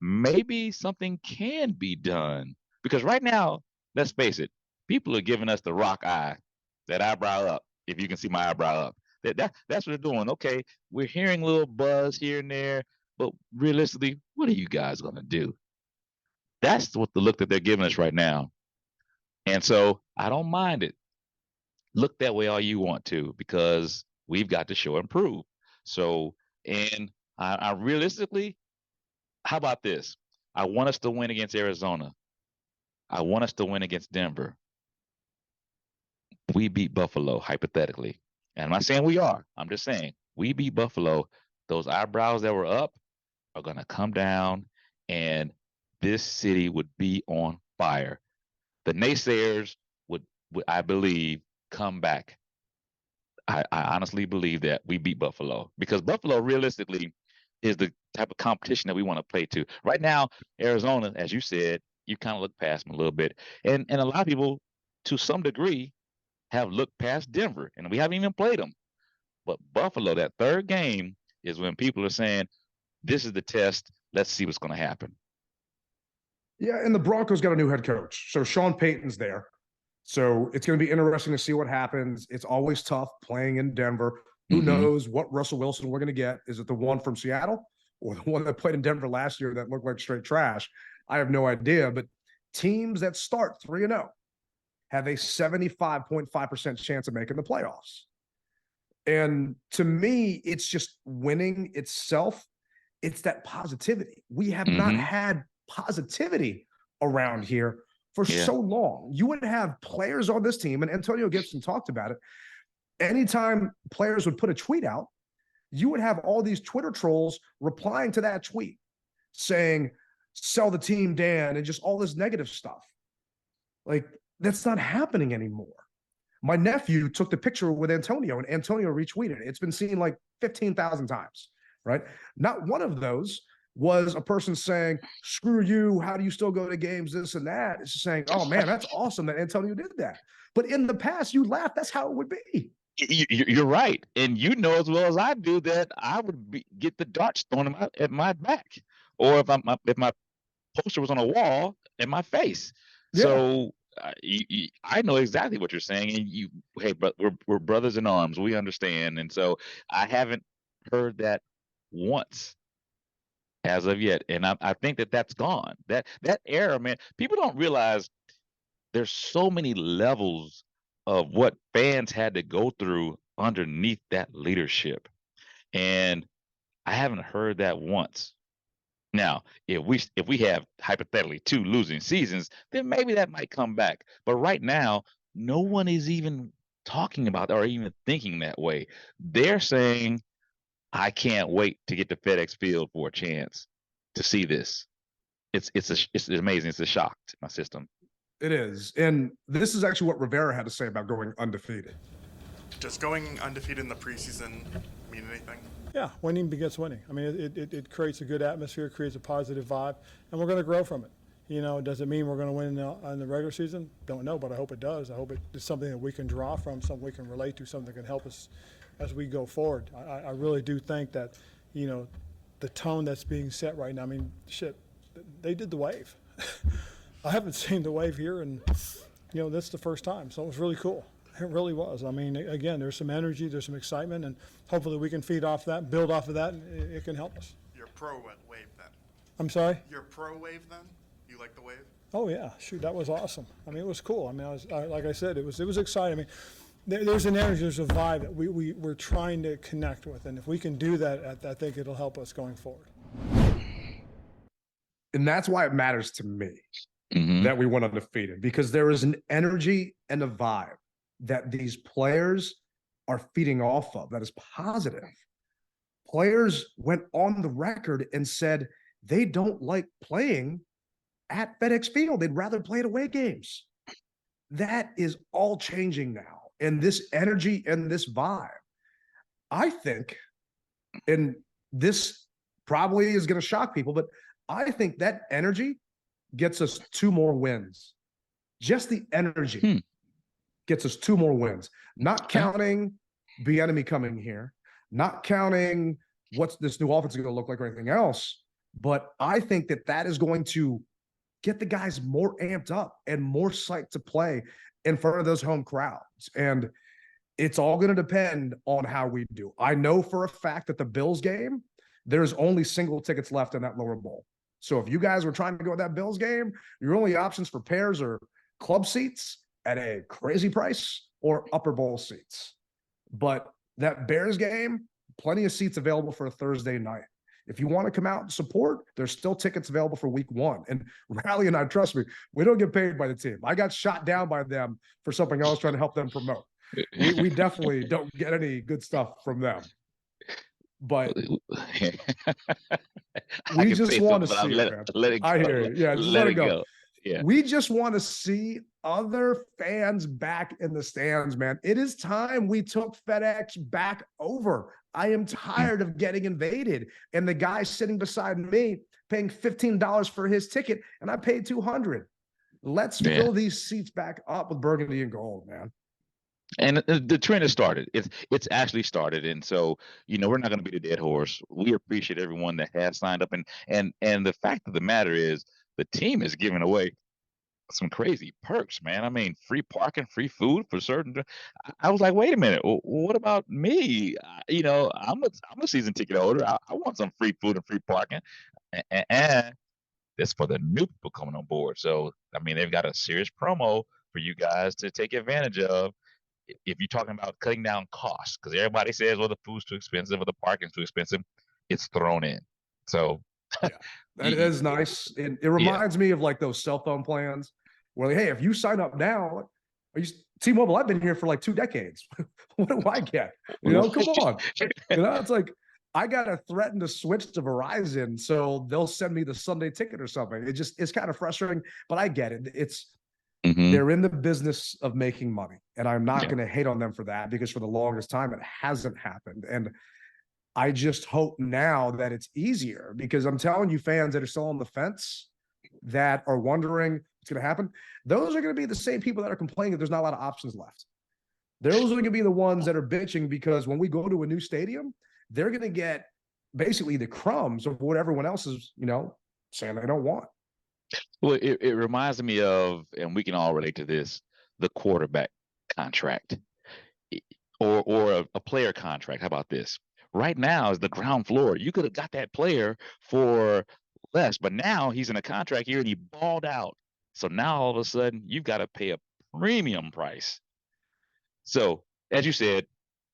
maybe something can be done. Because right now, let's face it, people are giving us the rock eye, that eyebrow up, if you can see my eyebrow up. That's what they're doing. Okay, we're hearing a little buzz here and there, but realistically, what are you guys going to do? That's what the look that they're giving us right now. And so I don't mind it. Look that way all you want to, because we've got to show and prove. So, and I realistically, how about this? I want us to win against Arizona. I want us to win against Denver. We beat Buffalo, hypothetically. And I'm not saying we are. I'm just saying we beat Buffalo. Those eyebrows that were up are going to come down, and this city would be on fire. The naysayers would I believe, come back. I honestly believe that we beat Buffalo, because Buffalo realistically is the type of competition that we want to play to. Right now, Arizona, as you said, you kind of look past them a little bit. And a lot of people, to some degree, have looked past Denver, and we haven't even played them. But Buffalo, that third game, is when people are saying, this is the test. Let's see what's going to happen. Yeah, and the Broncos got a new head coach. So Sean Payton's there. So it's going to be interesting to see what happens. It's always tough playing in Denver. Who knows what Russell Wilson we're going to get? Is it the one from Seattle or the one that played in Denver last year that looked like straight trash? I have no idea. But teams that start 3-0 have a 75.5% chance of making the playoffs. And to me, it's just winning itself. It's that positivity. We have not had positivity around here for so long. You would have players on this team, and Antonio Gibson talked about it. Anytime players would put a tweet out, you would have all these Twitter trolls replying to that tweet saying, sell the team, Dan, and just all this negative stuff. Like, that's not happening anymore. My nephew took the picture with Antonio, and Antonio retweeted it. It's been seen like 15,000 times, right? Not one of those was a person saying, screw you, how do you still go to games, this and that. It's just saying, oh man, that's awesome that Antonio did that. But in the past, you laughed, that's how it would be. You're right. And you know as well as I do that I would get the darts thrown at my back, or if my poster was on a wall in my face. Yeah. So I know exactly what you're saying. And hey, but we're brothers in arms. We understand. And so I haven't heard that once as of yet. And I think that's gone. That era, man, people don't realize there's so many levels of what fans had to go through underneath that leadership. And I haven't heard that once. Now, if we have hypothetically 2 losing seasons, then maybe that might come back. But right now, no one is even talking about or even thinking that way. They're saying, I can't wait to get to FedEx Field for a chance to see this. It's amazing. It's a shock to my system. It is. And this is actually what Rivera had to say about going undefeated. Does going undefeated in the preseason mean anything? Yeah, winning begets winning. I mean, it creates a good atmosphere, creates a positive vibe, and we're going to grow from it. You know, does it mean we're going to win in the regular season? Don't know, but I hope it does. I hope it's something that we can draw from, something we can relate to, something that can help us as we go forward. I really do think that, you know, the tone that's being set right now, I mean, shit, they did the wave. I haven't seen the wave here, and, you know, that's the first time, so it was really cool. It really was. I mean, again, there's some energy, there's some excitement, and hopefully we can feed off that, build off of that, and it can help us. You're pro wave then? I'm sorry? You're pro wave then? You like the wave? Oh yeah, shoot, that was awesome. I mean, it was cool. I mean, like I said, it was exciting. I mean, there's an energy, there's a vibe that we're trying to connect with, and if we can do that, I think it'll help us going forward. And that's why it matters to me that we went undefeated, because there is an energy and a vibe that these players are feeding off of that is positive. Players went on the record and said they don't like playing at FedEx Field. They'd rather play at away games. that is all changing now. And this energy and this vibe, I think, and this probably is going to shock people, but I think that energy gets us 2 more wins. Just the energy gets us 2 more wins. Not counting Bieniemy coming here, not counting what's this new offense is going to look like or anything else. But I think that is going to get the guys more amped up and more psyched to play in front of those home crowds. And it's all going to depend on how we do. I know for a fact that the Bills game, there's only single tickets left in that lower bowl. So if you guys were trying to go to that Bills game, your only options for pairs are club seats at a crazy price or upper bowl seats. But that Bears game, plenty of seats available for a Thursday night. If you want to come out and support, there's still tickets available for week 1. And Rally and I, trust me, we don't get paid by the team. I got shot down by them for something else trying to help them promote. We definitely don't get any good stuff from them. But we just want to see it, man. Let it go. I hear you. Yeah, just let it go. Yeah. We just want to see other fans back in the stands, man. It is time we took FedEx back over. I am tired of getting invaded. And the guy sitting beside me paying $15 for his ticket, and I paid $200. Let's fill these seats back up with burgundy and gold, man. And the trend has started. It's actually started. And so, we're not going to be the dead horse. We appreciate everyone that has signed up. And the fact of the matter is the team is giving away some crazy perks, man. I mean, free parking, free food for certain. I was like, wait a minute, what about me? I'm a season ticket holder. I want some free food and free parking, and that's for the new people coming on board. So, I mean, they've got a serious promo for you guys to take advantage of. If you're talking about cutting down costs, because everybody says, well, the food's too expensive or the parking's too expensive, it's thrown in. So that is nice. It reminds me of like those cell phone plans where, like, hey, if you sign up now, T-Mobile, I've been here for like 2 decades. What do I get? Come on. It's like I got to threaten to switch to Verizon so they'll send me the Sunday ticket or something. It's kind of frustrating, but I get it. They're in the business of making money, and I'm not going to hate on them for that, because for the longest time it hasn't happened. And I just hope now that it's easier, because I'm telling you, fans that are still on the fence that are wondering what's going to happen, those are going to be the same people that are complaining that there's not a lot of options left. Those are going to be the ones that are bitching because when we go to a new stadium, they're going to get basically the crumbs of what everyone else is, saying they don't want. Well, it reminds me of, and we can all relate to this, the quarterback contract or a player contract. How about this? Right now is the ground floor. You could have got that player for less, but now he's in a contract here and he balled out. So now all of a sudden you've got to pay a premium price. So as you said,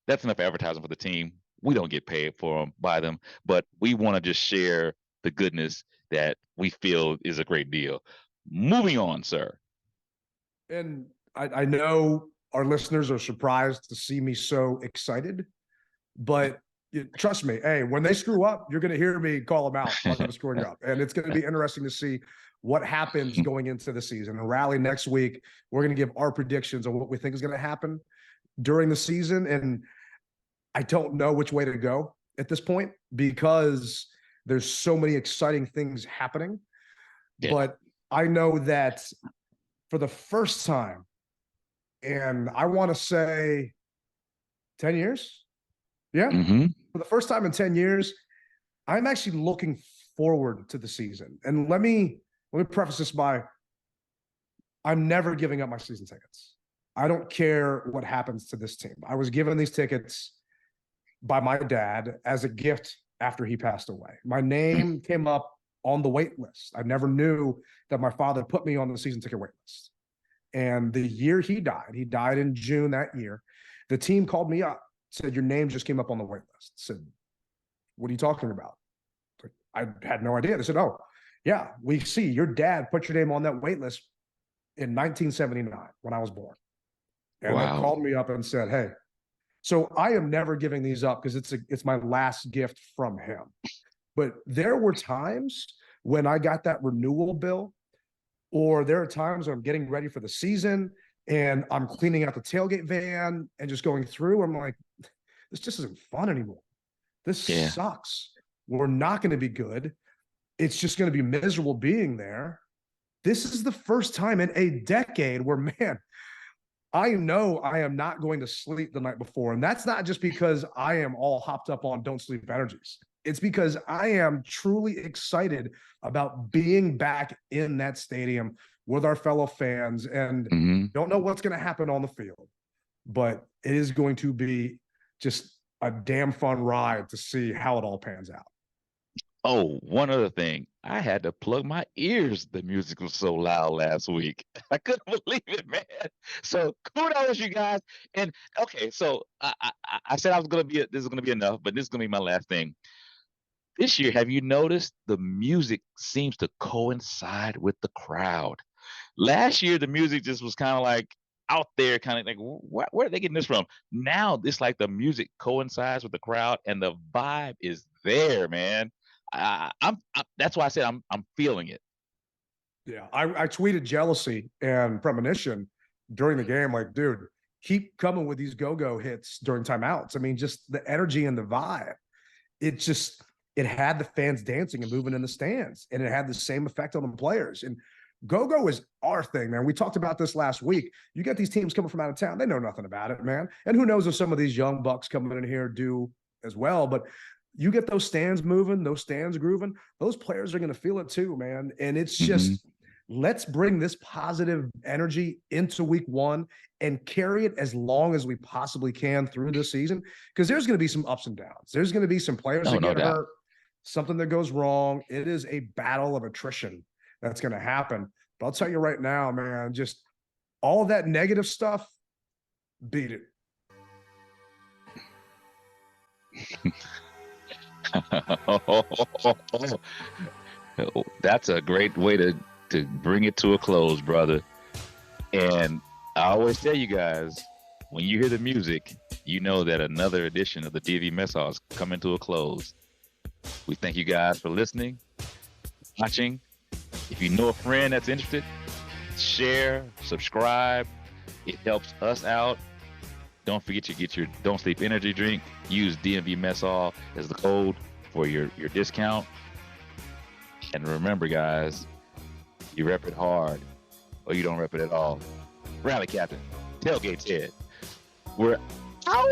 that's enough advertising for the team. We don't get paid for them by them, but we want to just share the goodness that we feel is a great deal. Moving on, sir. And I know our listeners are surprised to see me so excited, but trust me, hey, when they screw up, you're going to hear me call them out when they're screwing up. And it's going to be interesting to see what happens going into the season. And Rally, next week, we're going to give our predictions on what we think is going to happen during the season. And I don't know which way to go at this point, because there's so many exciting things happening. Yeah. But I know that for the first time, and I want to say 10 years. Yeah. For the first time in 10 years, I'm actually looking forward to the season. And let me preface this by, I'm never giving up my season tickets. I don't care what happens to this team. I was given these tickets by my dad as a gift after he passed away. My name came up on the wait list. I never knew that my father put me on the season ticket wait list. And the year he died in June that year, the team called me up, said, your name just came up on the wait list. I said, what are you talking about? I had no idea. They said, oh, yeah, we see your dad put your name on that wait list in 1979 when I was born. And they called me up and said, hey, so I am never giving these up because it's my last gift from him. But there were times when I got that renewal bill, or there are times when I'm getting ready for the season and I'm cleaning out the tailgate van and just going through. I'm like, this just isn't fun anymore. This sucks. We're not going to be good. It's just going to be miserable being there. This is the first time in a decade where, man, I know I am not going to sleep the night before. And that's not just because I am all hopped up on don't sleep energies. It's because I am truly excited about being back in that stadium with our fellow fans, and don't know what's going to happen on the field, but it is going to be just a damn fun ride to see how it all pans out. Oh, one other thing. I had to plug my ears. The music was so loud last week. I couldn't believe it, man. So kudos, you guys. And okay, so I said this is gonna be enough, but this is gonna be my last thing. This year, have you noticed the music seems to coincide with the crowd? Last year, the music just was kind of like out there, kind of like, where are they getting this from? Now, it's like the music coincides with the crowd, and the vibe is there, man. That's why I said I'm feeling it. Yeah, I tweeted jealousy and premonition during the game. Like, dude, keep coming with these go-go hits during timeouts. I mean, just the energy and the vibe. It had the fans dancing and moving in the stands, and it had the same effect on the players. And go-go is our thing, man. We talked about this last week. You get these teams coming from out of town. They know nothing about it, man. And who knows if some of these young bucks coming in here do as well. But you get those stands moving, those stands grooving, those players are going to feel it too, man. And it's just, let's bring this positive energy into week one and carry it as long as we possibly can through this season, because there's going to be some ups and downs. There's going to be some players that get hurt, something that goes wrong. It is a battle of attrition that's going to happen. But I'll tell you right now, man, just all that negative stuff, beat it. That's a great way to bring it to a close, brother. And I always tell you guys, when you hear the music, you know that another edition of the DMV Mess Hall is coming to a close. We thank you guys for listening, watching. If you know a friend that's interested, share, subscribe. It helps us out. Don't forget to get your Don't Sleep energy drink. Use DMV Mess Hall as the code for your discount. And remember, guys, you rep it hard or you don't rep it at all. Rally Captain, Tailgate Ted. We're out.